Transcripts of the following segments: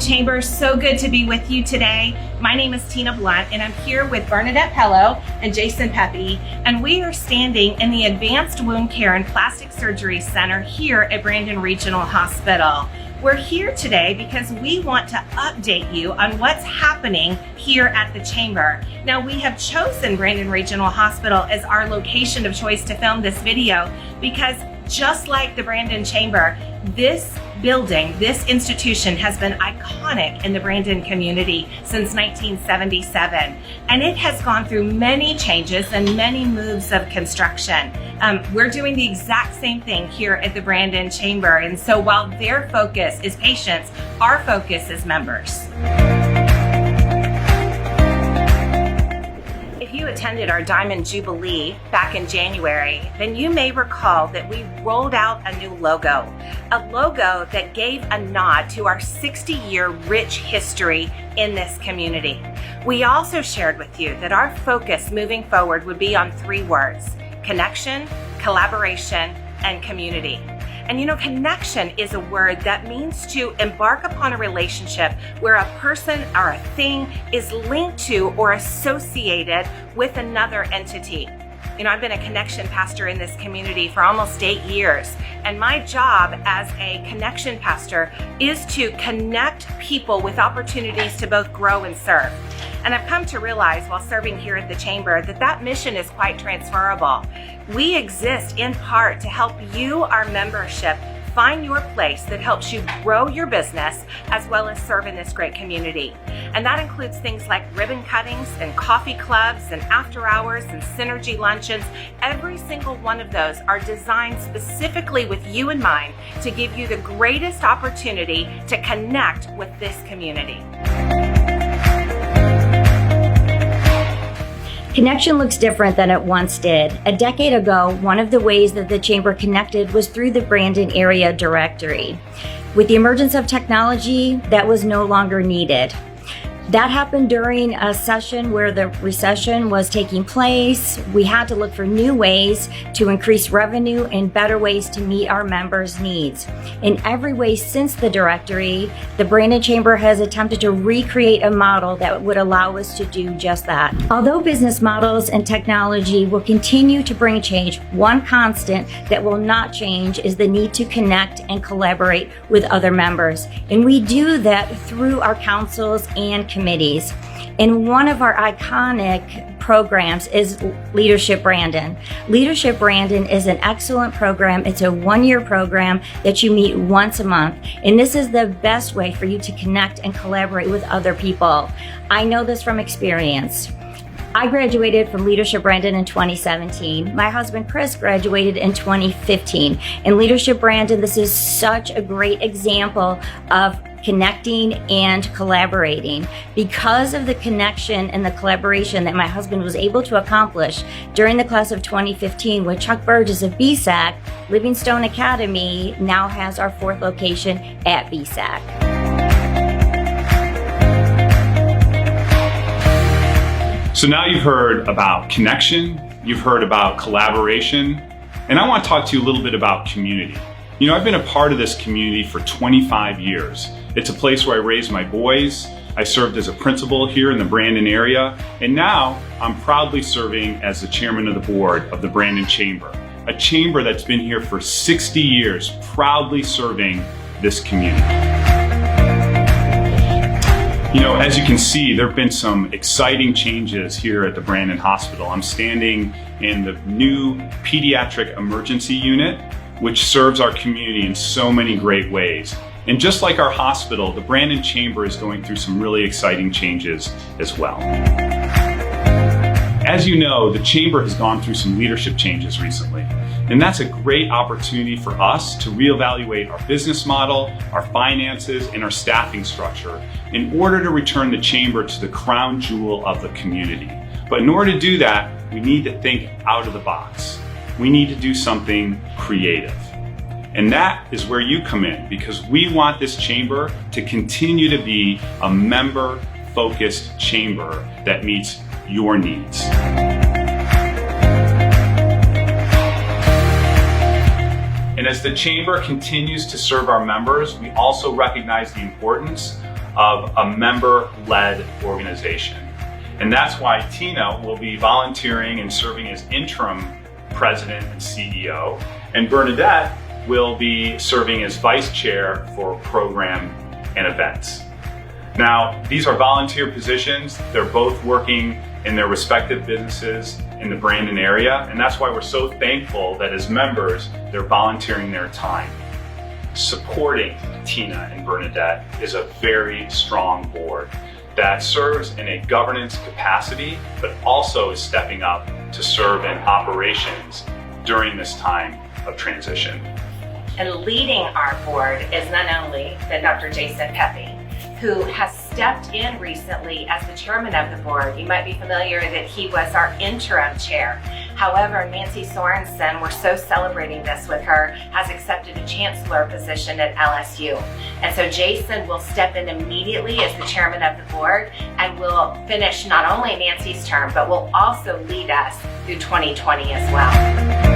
Chamber. So good to be with you today. My name is Tina Blunt, and I'm here with Bernadette Pello and Jason Pepe, and we are standing in the Advanced Wound Care and Plastic Surgery Center here at Brandon Regional Hospital. We're here today because we want to update you on what's happening here at the Chamber. Now, we have chosen Brandon Regional Hospital as our location of choice to film this video because just like the Brandon Chamber, this building, this institution has been iconic in the Brandon community since 1977. And it has gone through many changes and many moves of construction. We're doing the exact same thing here at the Brandon Chamber. And so while their focus is patients, our focus is members. If you attended our Diamond Jubilee back in January, then you may recall that we rolled out a new logo, a logo that gave a nod to our 60-year rich history in this community. We also shared with you that our focus moving forward would be on 3 words: connection, collaboration, and community. And you know, connection is a word that means to embark upon a relationship where a person or a thing is linked to or associated with another entity. You know, I've been a connection pastor in this community for almost 8 years, and my job as a connection pastor is to connect people with opportunities to both grow and serve. And I've come to realize while serving here at the Chamber that that mission is quite transferable. We exist in part to help you, our membership, find your place that helps you grow your business as well as serve in this great community. And that includes things like ribbon cuttings and coffee clubs and after hours and synergy luncheons. Every single one of those are designed specifically with you in mind to give you the greatest opportunity to connect with this community. Connection looks different than it once did. A decade ago, one of the ways that the Chamber connected was through the Brandon Area Directory. With the emergence of technology, that was no longer needed. That happened during a session where the recession was taking place. We had to look for new ways to increase revenue and better ways to meet our members' needs. In every way since the directory, the Brandon Chamber has attempted to recreate a model that would allow us to do just that. Although business models and technology will continue to bring change, one constant that will not change is the need to connect and collaborate with other members. And we do that through our councils and committees. And one of our iconic programs is Leadership Brandon. Leadership Brandon is an excellent program. It's a 1-year program that you meet once a month. And this is the best way for you to connect and collaborate with other people. I know this from experience. I graduated from Leadership Brandon in 2017. My husband, Chris, graduated in 2015. In Leadership Brandon, this is such a great example of connecting and collaborating. Because of the connection and the collaboration that my husband was able to accomplish during the class of 2015 with Chuck Burgess of BSAC, Livingstone Academy now has our 4th location at BSAC. So now you've heard about connection, you've heard about collaboration, and I want to talk to you a little bit about community. You know, I've been a part of this community for 25 years. It's a place where I raised my boys. I served as a principal here in the Brandon area, and now I'm proudly serving as the chairman of the board of the Brandon Chamber, a chamber that's been here for 60 years, proudly serving this community. You know, as you can see, there have been some exciting changes here at the Brandon Hospital. I'm standing in the new pediatric emergency unit, which serves our community in so many great ways. And just like our hospital, the Brandon Chamber is going through some really exciting changes as well. As you know, the Chamber has gone through some leadership changes recently. And that's a great opportunity for us to reevaluate our business model, our finances, and our staffing structure in order to return the Chamber to the crown jewel of the community. But in order to do that, we need to think out of the box. We need to do something creative. And that is where you come in, because we want this chamber to continue to be a member-focused chamber that meets your needs. And as the chamber continues to serve our members, we also recognize the importance of a member-led organization. And that's why Tina will be volunteering and serving as interim president and CEO, and Bernadette will be serving as vice chair for program and events. Now, these are volunteer positions. They're both working in their respective businesses in the Brandon area, and that's why we're so thankful that as members, they're volunteering their time. Supporting Tina and Bernadette is a very strong board that serves in a governance capacity, but also is stepping up to serve in operations during this time of transition. And leading our board is none only than Dr. Jason Pepe, who has stepped in recently as the chairman of the board. You might be familiar that he was our interim chair. However, Nancy Sorensen, we're so celebrating this with her, has accepted a chancellor position at LSU. And so Jason will step in immediately as the chairman of the board and will finish not only Nancy's term, but will also lead us through 2020 as well.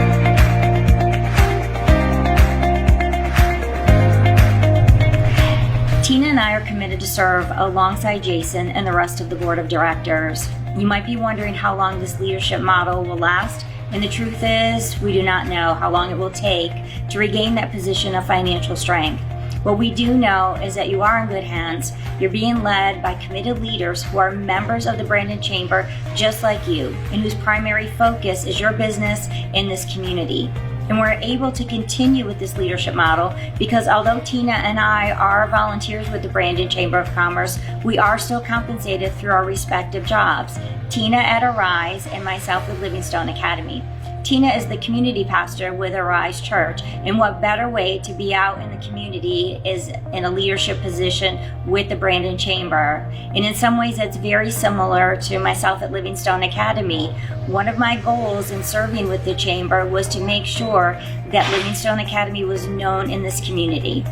Tina and I are committed to serve alongside Jason and the rest of the board of directors. You might be wondering how long this leadership model will last, and the truth is, we do not know how long it will take to regain that position of financial strength. What we do know is that you are in good hands. You're being led by committed leaders who are members of the Brandon Chamber just like you, and whose primary focus is your business in this community. And we're able to continue with this leadership model because although Tina and I are volunteers with the Brandon Chamber of Commerce, we are still compensated through our respective jobs. Tina at Arise and myself with Livingstone Academy. Tina is the community pastor with Arise Church, and what better way to be out in the community is in a leadership position with the Brandon Chamber. And in some ways that's very similar to myself at Livingstone Academy. One of my goals in serving with the Chamber was to make sure that Livingstone Academy was known in this community.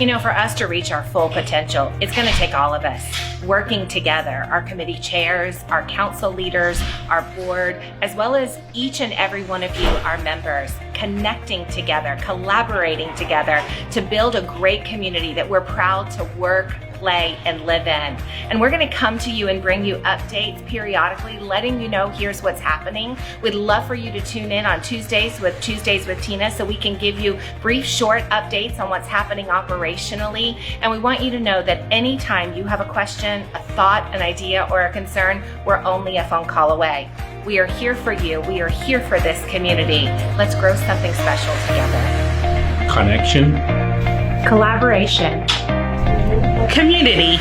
You know, for us to reach our full potential, it's going to take all of us working together, our committee chairs, our council leaders, our board, as well as each and every one of you, our members, connecting together, collaborating together to build a great community that we're proud to work, play, and live in. And we're going to come to you and bring you updates periodically, letting you know here's what's happening. We'd love for you to tune in on Tuesdays with Tina so we can give you brief, short updates on what's happening operationally. And we want you to know that anytime you have a question, a thought, an idea, or a concern, we're only a phone call away. We are here for you. We are here for this community. Let's grow something special together. Connection. Collaboration. Community.